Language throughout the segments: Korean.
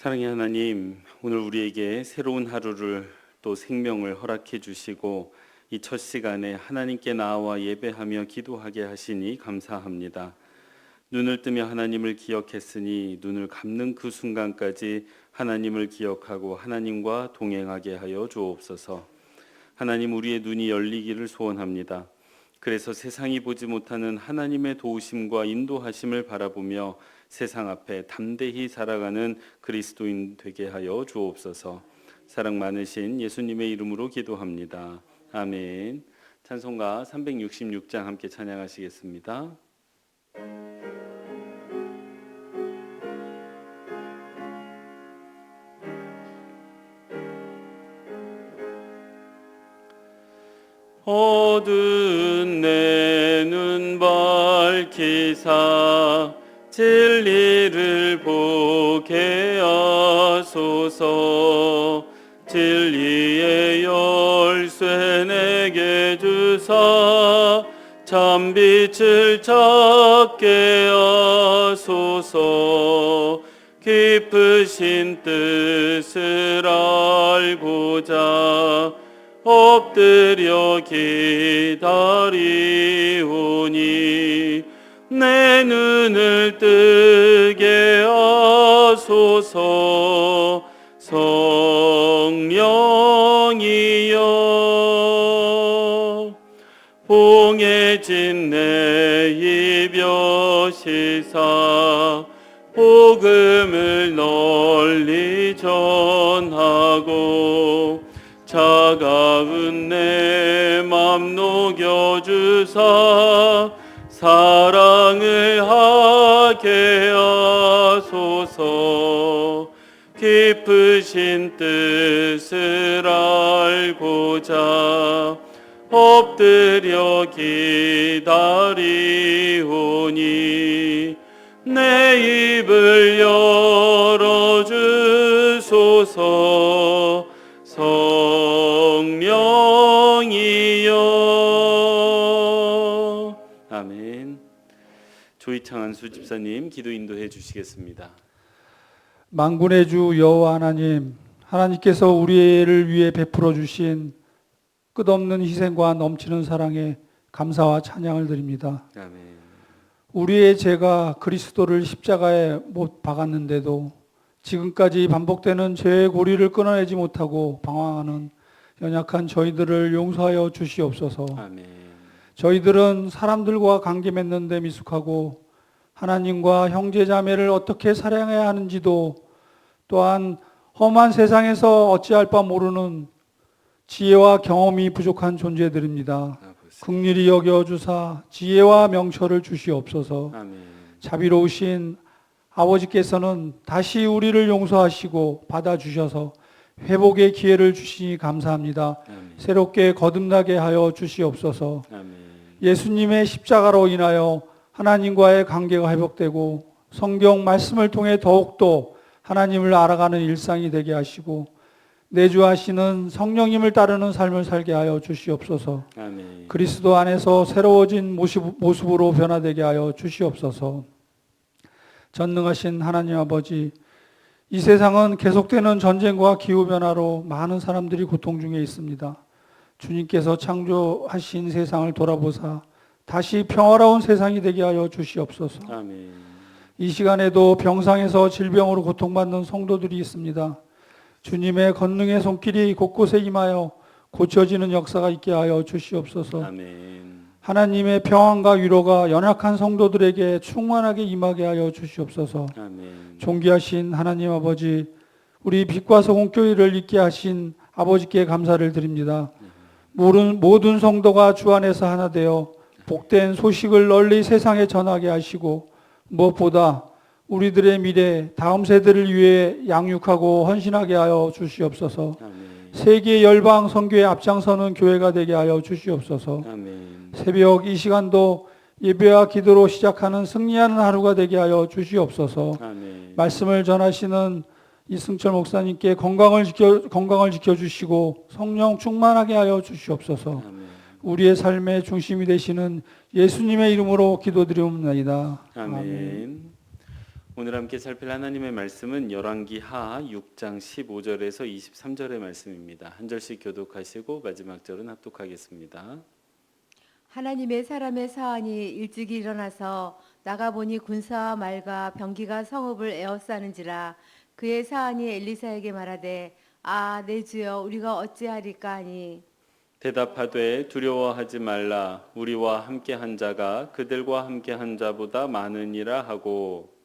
사랑의 하나님, 오늘 우리에게 새로운 하루를 또 생명을 허락해 주시고 이 첫 시간에 하나님께 나와 예배하며 기도하게 하시니 감사합니다. 눈을 뜨며 하나님을 기억했으니 눈을 감는 그 순간까지 하나님을 기억하고 하나님과 동행하게 하여 주옵소서. 하나님, 우리의 눈이 열리기를 소원합니다. 그래서 세상이 보지 못하는 하나님의 도우심과 인도하심을 바라보며 세상 앞에 담대히 살아가는 그리스도인 되게 하여 주옵소서. 사랑 많으신 예수님의 이름으로 기도합니다. 아멘. 찬송가 366장 함께 찬양하시겠습니다. 어두운 내 눈 밝히사 진리를 보게 하소서. 진리의 열쇠 내게 주사 참빛을 찾게 하소서. 깊으신 뜻을 알고자 엎드려 기다리오니 내 눈을 뜨게 하소서. 성령이여 봉해진 내 이벼시사 복음을 널리 전하고 차가운 내 맘 녹여주사 사랑을 하게 하소서. 깊으신 뜻을 알고자 엎드려 기다리오니 내 입을 열어주소서. 성령이여. 아멘. 조이창한 수집사님 기도 인도해 주시겠습니다. 만군의 주 여호와 하나님, 하나님께서 우리를 위해 베풀어 주신 끝없는 희생과 넘치는 사랑에 감사와 찬양을 드립니다. 아멘. 우리의 죄가 그리스도를 십자가에 못 박았는데도 지금까지 반복되는 죄의 고리를 끊어내지 못하고 방황하는 연약한 저희들을 용서하여 주시옵소서. 아멘. 저희들은 사람들과 관계 맺는 데 미숙하고 하나님과 형제자매를 어떻게 사랑해야 하는지도 또한 험한 세상에서 어찌할 바 모르는 지혜와 경험이 부족한 존재들입니다. 긍휼히 여겨주사 지혜와 명철을 주시옵소서. 아멘. 자비로우신 아버지께서는 다시 우리를 용서하시고 받아주셔서 회복의 기회를 주시니 감사합니다. 아멘. 새롭게 거듭나게 하여 주시옵소서. 아멘. 예수님의 십자가로 인하여 하나님과의 관계가 회복되고 성경 말씀을 통해 더욱더 하나님을 알아가는 일상이 되게 하시고 내주하시는 성령님을 따르는 삶을 살게 하여 주시옵소서. 아멘. 그리스도 안에서 새로워진 모습으로 변화되게 하여 주시옵소서. 전능하신 하나님 아버지, 이 세상은 계속되는 전쟁과 기후변화로 많은 사람들이 고통 중에 있습니다. 주님께서 창조하신 세상을 돌아보사 다시 평화로운 세상이 되게 하여 주시옵소서. 아멘. 이 시간에도 병상에서 질병으로 고통받는 성도들이 있습니다. 주님의 권능의 손길이 곳곳에 임하여 고쳐지는 역사가 있게 하여 주시옵소서. 아멘. 하나님의 평안과 위로가 연약한 성도들에게 충만하게 임하게 하여 주시옵소서. 아멘. 존귀하신 하나님 아버지, 우리 빛과 소금 교회를 있게 하신 아버지께 감사를 드립니다. 모든 성도가 주 안에서 하나 되어 복된 소식을 널리 세상에 전하게 하시고 무엇보다 우리들의 미래, 다음 세대를 위해 양육하고 헌신하게 하여 주시옵소서. 아멘. 세계 열방 선교에 앞장서는 교회가 되게 하여 주시옵소서. 아멘. 새벽 이 시간도 예배와 기도로 시작하는 승리하는 하루가 되게 하여 주시옵소서. 아멘. 말씀을 전하시는 이승철 목사님께 건강을 지켜주시고 성령 충만하게 하여 주시옵소서. 아멘. 우리의 삶의 중심이 되시는 예수님의 이름으로 기도드리옵나이다. 아멘. 오늘 함께 살필 하나님의 말씀은 열왕기하 6장 15절에서 23절의 말씀입니다. 한 절씩 교독하시고 마지막 절은 합독하겠습니다. 하나님의 사람의 사안이 일찍 일어나서 나가보니 군사와 말과 병기가 성읍을 에워싸는지라. 그의 사안이 엘리사에게 말하되 내 주여 우리가 어찌하리까 하니 대답하되 두려워하지 말라. 우리와 함께한 자가 그들과 함께한 자보다 많으니라 하고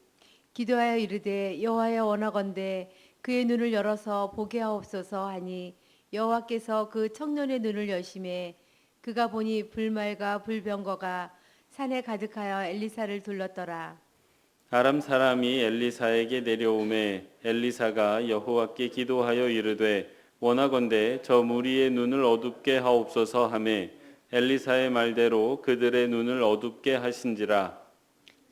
기도하여 이르되 여호와여 원하건대 그의 눈을 열어서 보게 하옵소서 하니 여호와께서 그 청년의 눈을 여심해 그가 보니 불말과 불병거가 산에 가득하여 엘리사를 둘렀더라. 아람 사람이 엘리사에게 내려오매 엘리사가 여호와께 기도하여 이르되 원하건대 저 무리의 눈을 어둡게 하옵소서 하매 엘리사의 말대로 그들의 눈을 어둡게 하신지라.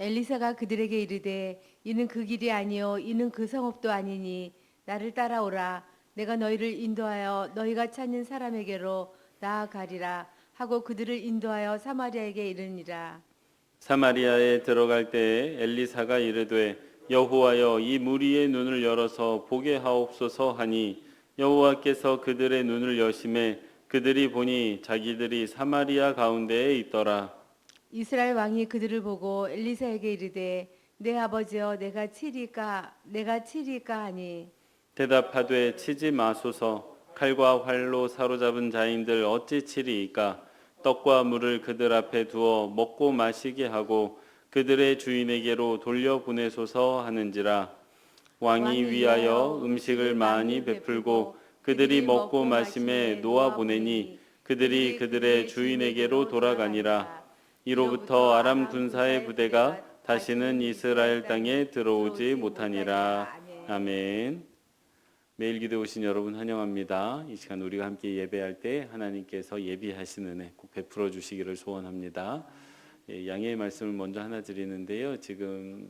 엘리사가 그들에게 이르되 이는 그 길이 아니요 이는 그 성읍도 아니니 나를 따라오라. 내가 너희를 인도하여 너희가 찾는 사람에게로 나아가리라 하고 그들을 인도하여 사마리아에게 이르니라. 사마리아에 들어갈 때에 엘리사가 이르되 여호와여 이 무리의 눈을 열어서 보게 하옵소서 하니 여호와께서 그들의 눈을 여심해 그들이 보니 자기들이 사마리아 가운데에 있더라. 이스라엘 왕이 그들을 보고 엘리사에게 이르되 내 아버지여 내가 치리까 하니 대답하되 치지 마소서. 칼과 활로 사로잡은 자인들 어찌 치리이까. 떡과 물을 그들 앞에 두어 먹고 마시게 하고 그들의 주인에게로 돌려보내소서 하는지라. 왕이 위하여 음식을 많이 베풀고 그들이 먹고 마심에 놓아 보내니 그들이 그들의 주인에게로 돌아가니라. 이로부터 아람 군사의 부대가 다시는 이스라엘 땅에 들어오지 못하니라. 아멘. 매일 기도 오신 여러분 환영합니다. 이 시간 우리가 함께 예배할 때 하나님께서 예비하신 은혜 꼭 베풀어 주시기를 소원합니다. 양해의 말씀을 먼저 하나 드리는데요. 지금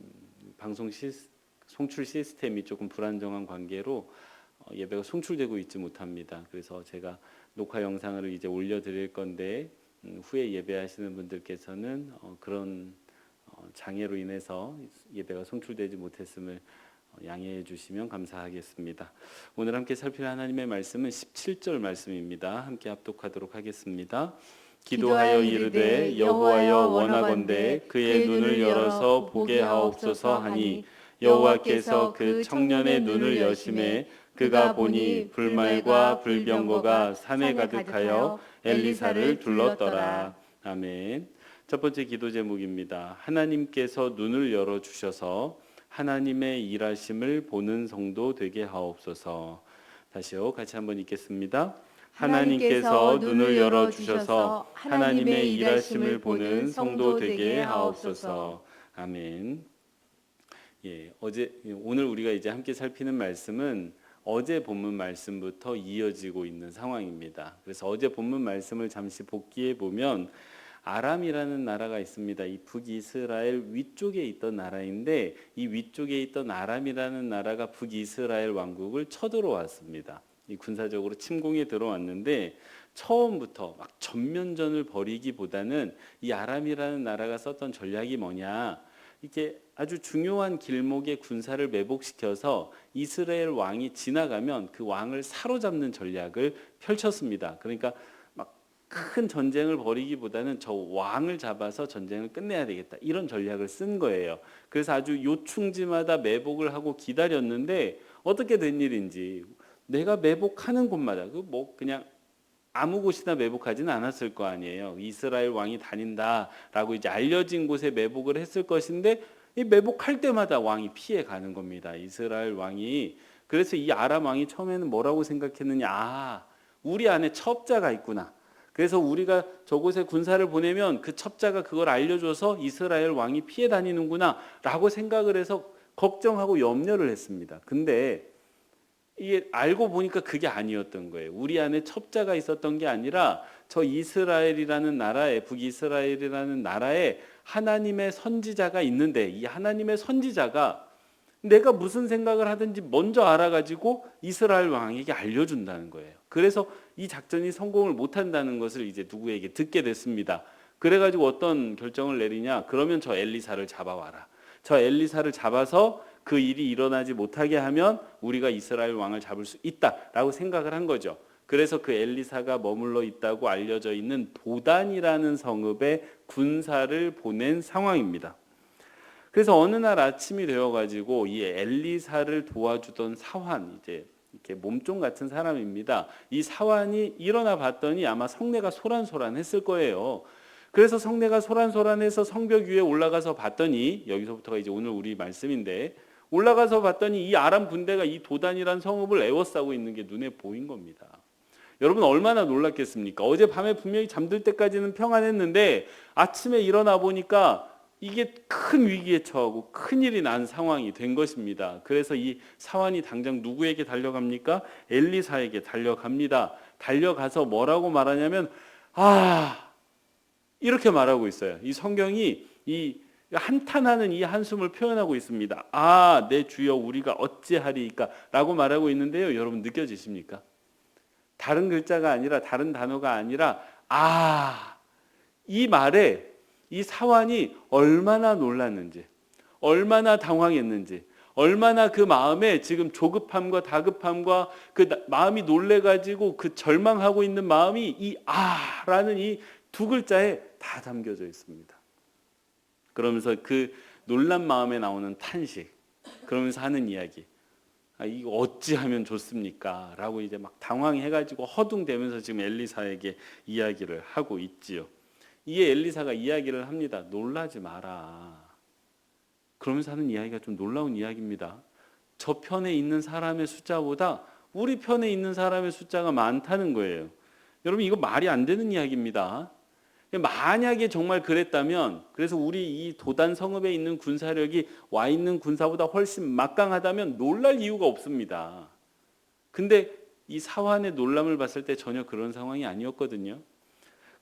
방송 송출 시스템이 조금 불안정한 관계로 예배가 송출되고 있지 못합니다. 그래서 제가 녹화 영상을 이제 올려드릴 건데 후에 예배하시는 분들께서는 그런 장애로 인해서 예배가 송출되지 못했음을 양해해 주시면 감사하겠습니다. 오늘 함께 살필 하나님의 말씀은 17절 말씀입니다. 함께 합독하도록 하겠습니다. 기도하여 이르되 여호와여 원하건대 그의 눈을 열어서 보게 하옵소서 하니 여호와께서 그 청년의 눈을 여심해 그가 보니 불말과 불병거가 산에 가득하여 엘리사를 둘렀더라. 아멘. 첫 번째 기도 제목입니다. 하나님께서 눈을 열어 주셔서 하나님의 일하심을 보는 성도 되게 하옵소서. 다시요, 같이 한번 읽겠습니다. 하나님께서 눈을 열어 주셔서 하나님의 일하심을 보는 성도 되게 하옵소서. 아멘. 오늘 우리가 이제 함께 살피는 말씀은 어제 본문 말씀부터 이어지고 있는 상황입니다. 그래서 어제 본문 말씀을 잠시 복기해 보면 아람이라는 나라가 있습니다. 이 북이스라엘 위쪽에 있던 나라인데 이 위쪽에 있던 아람이라는 나라가 북이스라엘 왕국을 쳐들어왔습니다. 이 군사적으로 침공에 들어왔는데 처음부터 막 전면전을 벌이기보다는 이 아람이라는 나라가 썼던 전략이 뭐냐, 이게 아주 중요한 길목에 군사를 매복시켜서 이스라엘 왕이 지나가면 그 왕을 사로잡는 전략을 펼쳤습니다. 그러니까 큰 전쟁을 벌이기보다는 저 왕을 잡아서 전쟁을 끝내야 되겠다, 이런 전략을 쓴 거예요. 그래서 아주 요충지마다 매복을 하고 기다렸는데 어떻게 된 일인지, 내가 매복하는 곳마다 그냥 아무 곳이나 매복하지는 않았을 거 아니에요. 이스라엘 왕이 다닌다라고 이제 알려진 곳에 매복을 했을 것인데 이 매복할 때마다 왕이 피해 가는 겁니다. 이스라엘 왕이. 그래서 이 아람 왕이 처음에는 뭐라고 생각했느냐, 우리 안에 첩자가 있구나. 그래서 우리가 저곳에 군사를 보내면 그 첩자가 그걸 알려줘서 이스라엘 왕이 피해 다니는구나 라고 생각을 해서 걱정하고 염려를 했습니다. 근데 이게 알고 보니까 그게 아니었던 거예요. 우리 안에 첩자가 있었던 게 아니라 저 이스라엘이라는 나라에, 북이스라엘이라는 나라에 하나님의 선지자가 있는데 이 하나님의 선지자가 내가 무슨 생각을 하든지 먼저 알아가지고 이스라엘 왕에게 알려준다는 거예요. 그래서 이 작전이 성공을 못한다는 것을 이제 누구에게 듣게 됐습니다. 그래가지고 어떤 결정을 내리냐, 그러면 저 엘리사를 잡아와라. 저 엘리사를 잡아서 그 일이 일어나지 못하게 하면 우리가 이스라엘 왕을 잡을 수 있다라고 생각을 한 거죠. 그래서 그 엘리사가 머물러 있다고 알려져 있는 도단이라는 성읍에 군사를 보낸 상황입니다. 그래서 어느 날 아침이 되어가지고 이 엘리사를 도와주던 사환, 이제 이렇게 몸종 같은 사람입니다. 이 사환이 일어나 봤더니 아마 성내가 소란소란했을 거예요. 그래서 성내가 소란소란해서 성벽 위에 올라가서 봤더니, 여기서부터가 이제 오늘 우리 말씀인데, 올라가서 봤더니 이 아람 군대가 이 도단이란 성읍을 에워싸고 있는 게 눈에 보인 겁니다. 여러분 얼마나 놀랐겠습니까? 어젯밤에 분명히 잠들 때까지는 평안했는데 아침에 일어나 보니까 이게 큰 위기에 처하고 큰일이 난 상황이 된 것입니다. 그래서 이 사환이 당장 누구에게 달려갑니까? 엘리사에게 달려갑니다. 달려가서 뭐라고 말하냐면 이렇게 말하고 있어요. 이 성경이 이 한탄하는 이 한숨을 표현하고 있습니다. 내 주여 우리가 어찌하리이까 라고 말하고 있는데요. 여러분 느껴지십니까? 다른 글자가 아니라 다른 단어가 아니라 이 말에 이 사환이 얼마나 놀랐는지, 얼마나 당황했는지, 얼마나 그 마음에 지금 조급함과 다급함과 그 마음이 놀래가지고 그 절망하고 있는 마음이 이 라는 이 두 글자에 다 담겨져 있습니다. 그러면서 그 놀란 마음에 나오는 탄식, 그러면서 하는 이야기, 이거 어찌하면 좋습니까? 라고 이제 막 당황해가지고 허둥대면서 지금 엘리사에게 이야기를 하고 있지요. 이에 엘리사가 이야기를 합니다. 놀라지 마라. 그러면서 하는 이야기가 좀 놀라운 이야기입니다. 저 편에 있는 사람의 숫자보다 우리 편에 있는 사람의 숫자가 많다는 거예요. 여러분 이거 말이 안 되는 이야기입니다. 만약에 정말 그랬다면, 그래서 우리 이 도단 성읍에 있는 군사력이 와 있는 군사보다 훨씬 막강하다면 놀랄 이유가 없습니다. 근데 이 사환의 놀람을 봤을 때 전혀 그런 상황이 아니었거든요.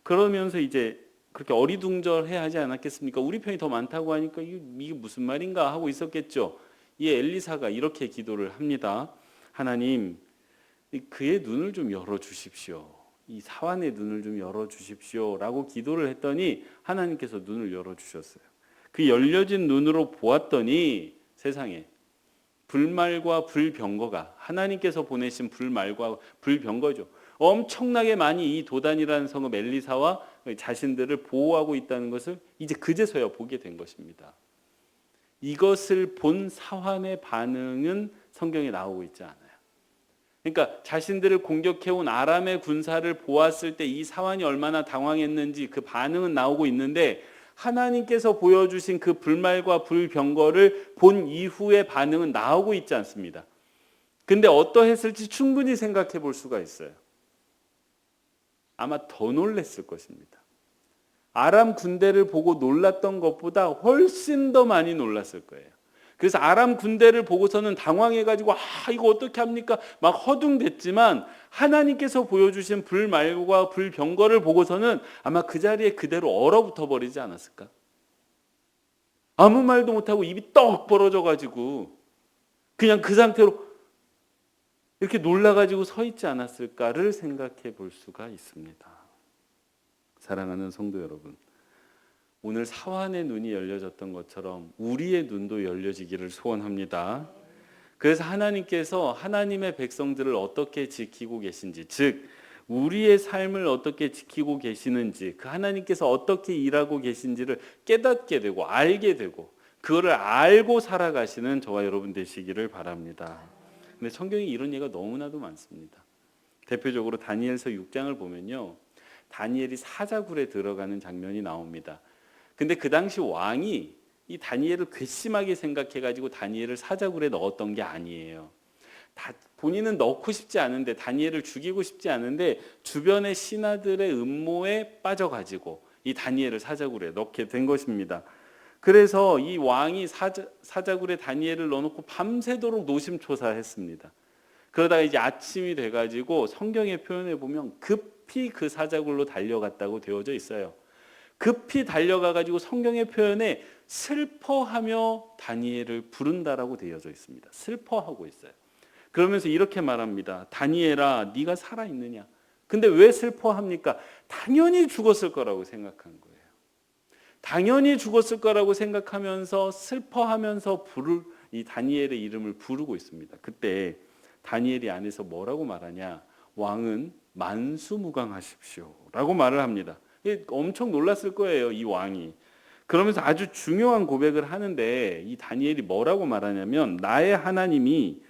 그러면서 이제 그렇게 어리둥절해 하지 않았겠습니까? 우리 편이 더 많다고 하니까 이게 무슨 말인가 하고 있었겠죠. 이 엘리사가 이렇게 기도를 합니다. 하나님, 그의 눈을 좀 열어주십시오. 이 사환의 눈을 좀 열어주십시오 라고 기도를 했더니 하나님께서 눈을 열어주셨어요. 그 열려진 눈으로 보았더니 세상에 불말과 불병거가, 하나님께서 보내신 불말과 불병거죠. 엄청나게 많이 이 도단이라는 성읍 엘리사와 자신들을 보호하고 있다는 것을 이제 그제서야 보게 된 것입니다. 이것을 본 사환의 반응은 성경에 나오고 있지 않아요. 그러니까 자신들을 공격해온 아람의 군사를 보았을 때 이 사환이 얼마나 당황했는지 그 반응은 나오고 있는데, 하나님께서 보여주신 그 불말과 불병거를 본 이후의 반응은 나오고 있지 않습니다. 근데 어떠했을지 충분히 생각해 볼 수가 있어요. 아마 더 놀랐을 것입니다. 아람 군대를 보고 놀랐던 것보다 훨씬 더 많이 놀랐을 거예요. 그래서 아람 군대를 보고서는 당황해가지고 이거 어떻게 합니까? 막 허둥댔지만 하나님께서 보여주신 불말과 불병거를 보고서는 아마 그 자리에 그대로 얼어붙어 버리지 않았을까? 아무 말도 못하고 입이 떡 벌어져가지고 그냥 그 상태로 이렇게 놀라가지고 서 있지 않았을까를 생각해 볼 수가 있습니다. 사랑하는 성도 여러분, 오늘 사환의 눈이 열려졌던 것처럼 우리의 눈도 열려지기를 소원합니다. 그래서 하나님께서 하나님의 백성들을 어떻게 지키고 계신지, 즉 우리의 삶을 어떻게 지키고 계시는지, 그 하나님께서 어떻게 일하고 계신지를 깨닫게 되고 알게 되고 그거를 알고 살아가시는 저와 여러분 되시기를 바랍니다. 근데 성경에 이런 예가 너무나도 많습니다. 대표적으로 다니엘서 6장을 보면요, 다니엘이 사자굴에 들어가는 장면이 나옵니다. 근데 그 당시 왕이 이 다니엘을 괘씸하게 생각해가지고 다니엘을 사자굴에 넣었던 게 아니에요. 본인은 넣고 싶지 않은데, 다니엘을 죽이고 싶지 않은데 주변의 신하들의 음모에 빠져가지고 이 다니엘을 사자굴에 넣게 된 것입니다. 그래서 이 왕이 사자굴에 다니엘을 넣어놓고 밤새도록 노심초사했습니다. 그러다가 이제 아침이 돼가지고 성경의 표현에 보면 급히 그 사자굴로 달려갔다고 되어져 있어요. 급히 달려가가지고 성경의 표현에 슬퍼하며 다니엘을 부른다라고 되어져 있습니다. 슬퍼하고 있어요. 그러면서 이렇게 말합니다. 다니엘아, 네가 살아있느냐? 근데 왜 슬퍼합니까? 당연히 죽었을 거라고 생각한 거예요. 당연히 죽었을 거라고 생각하면서 슬퍼하면서 이 다니엘의 이름을 부르고 있습니다. 그때 다니엘이 안에서 뭐라고 말하냐? 왕은 만수무강하십시오 라고 말을 합니다. 엄청 놀랐을 거예요, 이 왕이. 그러면서 아주 중요한 고백을 하는데 이 다니엘이 뭐라고 말하냐면 나의 하나님이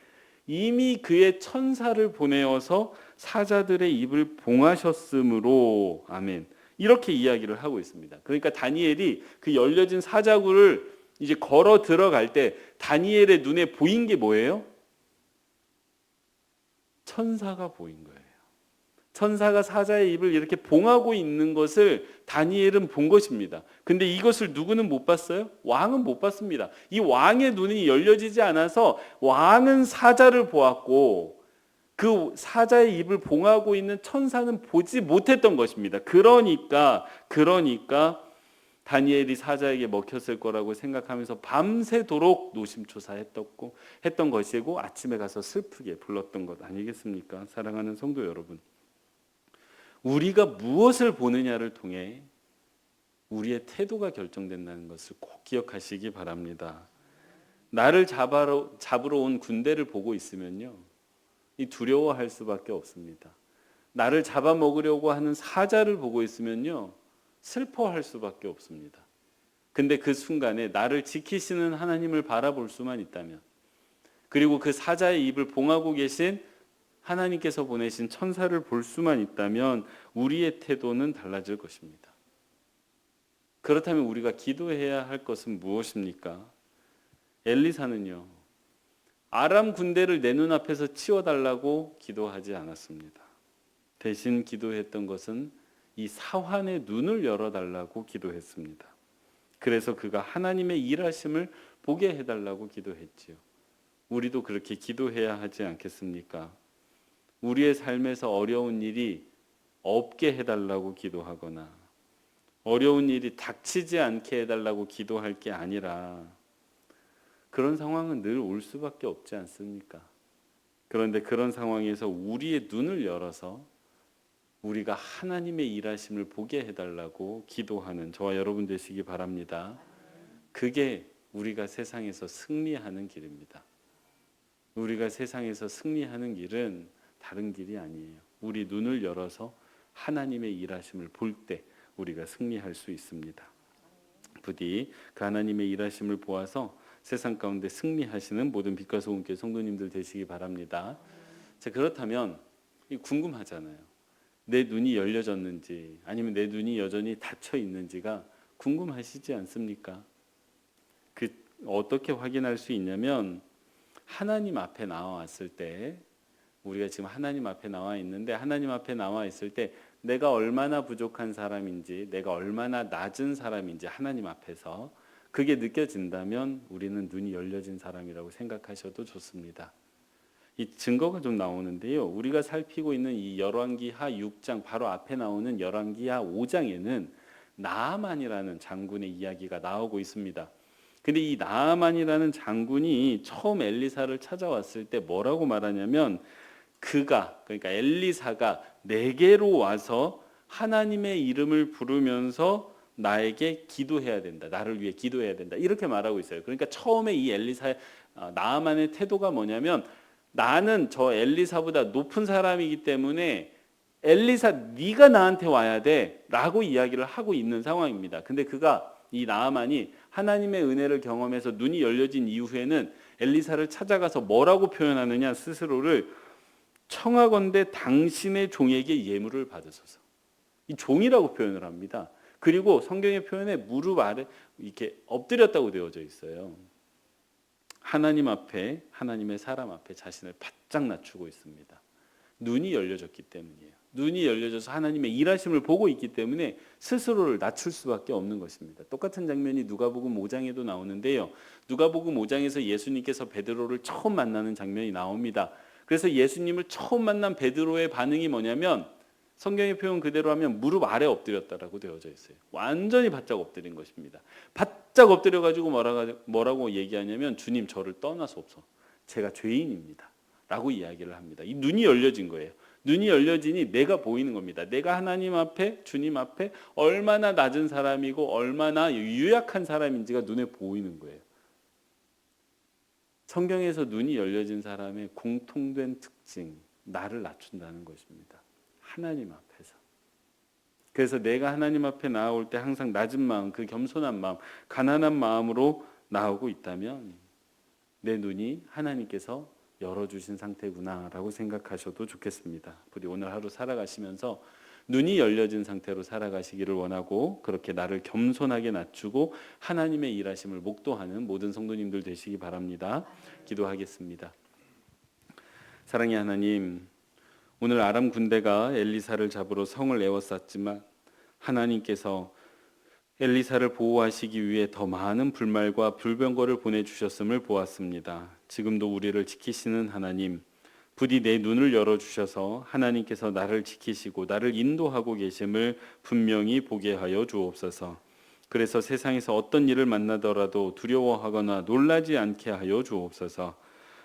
이미 그의 천사를 보내어서 사자들의 입을 봉하셨으므로 아멘. 이렇게 이야기를 하고 있습니다. 그러니까 다니엘이 그 열려진 사자굴을 이제 걸어 들어갈 때 다니엘의 눈에 보인 게 뭐예요? 천사가 보인 거예요. 천사가 사자의 입을 이렇게 봉하고 있는 것을 다니엘은 본 것입니다. 근데 이것을 누구는 못 봤어요? 왕은 못 봤습니다. 이 왕의 눈이 열려지지 않아서 왕은 사자를 보았고 그 사자의 입을 봉하고 있는 천사는 보지 못했던 것입니다. 그러니까 다니엘이 사자에게 먹혔을 거라고 생각하면서 밤새도록 노심초사했던 것이고 아침에 가서 슬프게 불렀던 것 아니겠습니까? 사랑하는 성도 여러분, 우리가 무엇을 보느냐를 통해 우리의 태도가 결정된다는 것을 꼭 기억하시기 바랍니다. 나를 잡으러 온 군대를 보고 있으면요, 이 두려워할 수밖에 없습니다. 나를 잡아먹으려고 하는 사자를 보고 있으면요, 슬퍼할 수밖에 없습니다. 근데 그 순간에 나를 지키시는 하나님을 바라볼 수만 있다면, 그리고 그 사자의 입을 봉하고 계신 하나님께서 보내신 천사를 볼 수만 있다면 우리의 태도는 달라질 것입니다. 그렇다면 우리가 기도해야 할 것은 무엇입니까? 엘리사는요, 아람 군대를 내 눈앞에서 치워달라고 기도하지 않았습니다. 대신 기도했던 것은 이 사환의 눈을 열어달라고 기도했습니다. 그래서 그가 하나님의 일하심을 보게 해달라고 기도했지요. 우리도 그렇게 기도해야 하지 않겠습니까? 우리의 삶에서 어려운 일이 없게 해달라고 기도하거나 어려운 일이 닥치지 않게 해달라고 기도할 게 아니라 그런 상황은 늘 올 수밖에 없지 않습니까? 그런데 그런 상황에서 우리의 눈을 열어서 우리가 하나님의 일하심을 보게 해달라고 기도하는 저와 여러분 되시기 바랍니다. 그게 우리가 세상에서 승리하는 길입니다. 우리가 세상에서 승리하는 길은 다른 길이 아니에요. 우리 눈을 열어서 하나님의 일하심을 볼 때 우리가 승리할 수 있습니다. 부디 그 하나님의 일하심을 보아서 세상 가운데 승리하시는 모든 빛과 소금교회 성도님들 되시기 바랍니다. 자, 그렇다면 궁금하잖아요. 내 눈이 열려졌는지 아니면 내 눈이 여전히 닫혀 있는지가 궁금하시지 않습니까? 어떻게 확인할 수 있냐면 하나님 앞에 나와왔을 때, 우리가 지금 하나님 앞에 나와 있는데 하나님 앞에 나와 있을 때 내가 얼마나 부족한 사람인지, 내가 얼마나 낮은 사람인지 하나님 앞에서 그게 느껴진다면 우리는 눈이 열려진 사람이라고 생각하셔도 좋습니다. 이 증거가 좀 나오는데요, 우리가 살피고 있는 이 열왕기하 6장 바로 앞에 나오는 열왕기하 5장에는 나아만이라는 장군의 이야기가 나오고 있습니다. 근데 이 나아만이라는 장군이 처음 엘리사를 찾아왔을 때 뭐라고 말하냐면, 그러니까 엘리사가 내게로 와서 하나님의 이름을 부르면서 나에게 기도해야 된다, 나를 위해 기도해야 된다, 이렇게 말하고 있어요. 그러니까 처음에 이 나아만의 태도가 뭐냐면, 나는 저 엘리사보다 높은 사람이기 때문에 엘리사 네가 나한테 와야 돼 라고 이야기를 하고 있는 상황입니다. 근데 이 나아만이 하나님의 은혜를 경험해서 눈이 열려진 이후에는 엘리사를 찾아가서 뭐라고 표현하느냐, 스스로를 청하건대 당신의 종에게 예물을 받으소서, 이 종이라고 표현을 합니다. 그리고 성경의 표현에 무릎 아래 이렇게 엎드렸다고 되어져 있어요. 하나님 앞에, 하나님의 사람 앞에 자신을 바짝 낮추고 있습니다. 눈이 열려졌기 때문이에요. 눈이 열려져서 하나님의 일하심을 보고 있기 때문에 스스로를 낮출 수밖에 없는 것입니다. 똑같은 장면이 누가복음 5장에도 나오는데요, 누가복음 5장에서 예수님께서 베드로를 처음 만나는 장면이 나옵니다. 그래서 예수님을 처음 만난 베드로의 반응이 뭐냐면, 성경의 표현 그대로 하면 무릎 아래 엎드렸다라고 되어져 있어요. 완전히 바짝 엎드린 것입니다. 바짝 엎드려가지고 뭐라고 얘기하냐면, 주님 저를 떠나소서, 제가 죄인입니다 라고 이야기를 합니다. 이 눈이 열려진 거예요. 눈이 열려지니 내가 보이는 겁니다. 내가 하나님 앞에, 주님 앞에 얼마나 낮은 사람이고 얼마나 유약한 사람인지가 눈에 보이는 거예요. 성경에서 눈이 열려진 사람의 공통된 특징, 나를 낮춘다는 것입니다. 하나님 앞에서. 그래서 내가 하나님 앞에 나아올 때 항상 낮은 마음, 그 겸손한 마음, 가난한 마음으로 나오고 있다면 내 눈이 하나님께서 열어주신 상태구나라고 생각하셔도 좋겠습니다. 부디 오늘 하루 살아가시면서 눈이 열려진 상태로 살아가시기를 원하고 그렇게 나를 겸손하게 낮추고 하나님의 일하심을 목도하는 모든 성도님들 되시기 바랍니다. 기도하겠습니다. 사랑의 하나님, 오늘 아람 군대가 엘리사를 잡으러 성을 에워쌌지만 하나님께서 엘리사를 보호하시기 위해 더 많은 불말과 불병거를 보내주셨음을 보았습니다. 지금도 우리를 지키시는 하나님, 부디 내 눈을 열어주셔서 하나님께서 나를 지키시고 나를 인도하고 계심을 분명히 보게 하여 주옵소서. 그래서 세상에서 어떤 일을 만나더라도 두려워하거나 놀라지 않게 하여 주옵소서.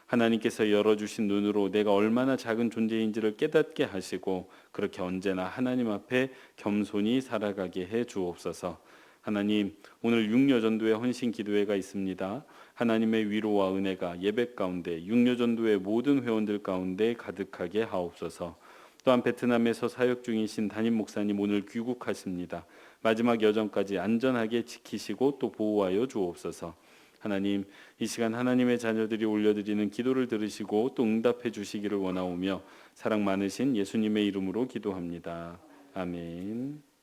하나님께서 열어주신 눈으로 내가 얼마나 작은 존재인지를 깨닫게 하시고 그렇게 언제나 하나님 앞에 겸손히 살아가게 해 주옵소서. 하나님, 오늘 육려전도회 헌신 기도회가 있습니다. 하나님의 위로와 은혜가 예배 가운데 육려전도회 모든 회원들 가운데 가득하게 하옵소서. 또한 베트남에서 사역 중이신 담임 목사님 오늘 귀국하십니다. 마지막 여정까지 안전하게 지키시고 또 보호하여 주옵소서. 하나님, 이 시간 하나님의 자녀들이 올려드리는 기도를 들으시고 또 응답해 주시기를 원하오며 사랑 많으신 예수님의 이름으로 기도합니다. 아멘.